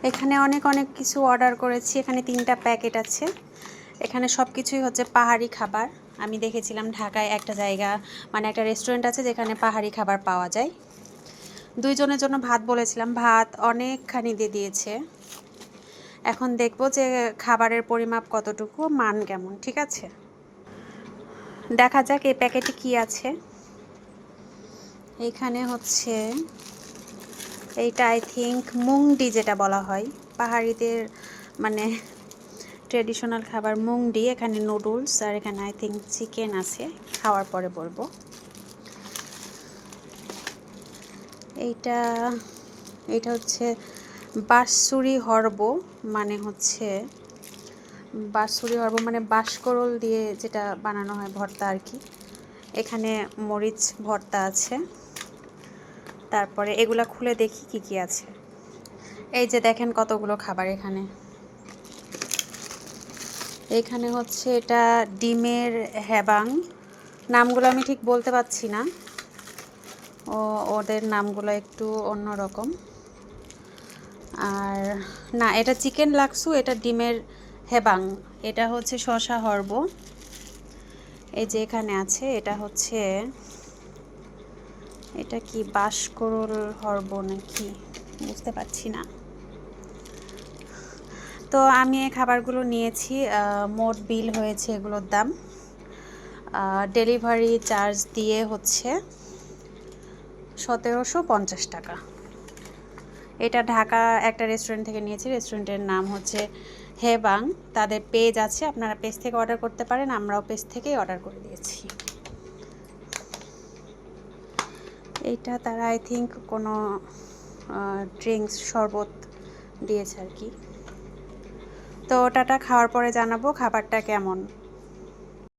এখানে অনেক কিছু অর্ডার করেছি। এখানে 3টা প্যাকেট আছে। এখানে সব কিছুই হচ্ছে পাহাড়ি খাবার। আমি দেখেছিলাম ঢাকায় একটা জায়গা, মানে একটা রেস্টুরেন্ট আছে যেখানে পাহাড়ি খাবার পাওয়া যায়। 2 জনের জন্য ভাত বলেছিলাম, ভাত অনেকখানি দিয়ে দিয়েছে। এখন দেখব যে খাবারের পরিমাপ কতটুকু, মান কেমন। ঠিক আছে, দেখা যাক এই প্যাকেটে কি আছে। এইখানে হচ্ছে এইটা আই থিঙ্ক মুংডি যেটা বলা হয় পাহাড়িদের, মানে ট্রেডিশনাল খাবার মুংডি। এখানে নুডলস আর এখানে আই থিঙ্ক চিকেন আছে, খাওয়ার পরে বলবো। এইটা হচ্ছে বাঁশছড়ি হরব, মানে হচ্ছে বাঁশছড়ি হরব মানে বাঁশকরল দিয়ে যেটা বানানো হয় ভর্তা আর কি। এখানে মরিচ ভর্তা আছে। তারপরে এগুলা খুলে দেখি কি কি আছে। এই যে দেখেন কতগুলো খাবার এখানে। এখানে হচ্ছে এটা ডিমের হ্যাবাং, নামগুলো আমি ঠিক বলতে পারছি না, ওদের নামগুলো একটু অন্যরকম। আর না, এটা চিকেন লাক্সু, এটা ডিমের হেবাং, এটা হচ্ছে শসা হরব। এই যে এখানে আছে, এটা কি বাঁশকরল হরব নাকি বুঝতে পারছি না। তো আমি এই খাবারগুলো নিয়েছি। মোট বিল হয়েছে এগুলোর দাম, ডেলিভারি চার্জ দিয়ে হচ্ছে 1750 টাকা। এটা ঢাকা একটা রেস্টুরেন্ট থেকে নিয়েছি। রেস্টুরেন্টের নাম হচ্ছে হেবাং। তাদের পেজ আছে, আপনারা পেজ থেকে অর্ডার করতে পারেন। আমরাও পেজ থেকেই অর্ডার করে দিয়েছি। এইটা তারা আই থিঙ্ক কোনো ড্রিঙ্কস শরবত দিয়েছে আর কি। তো ওটাটা খাওয়ার পরে জানাবো খাবারটা কেমন।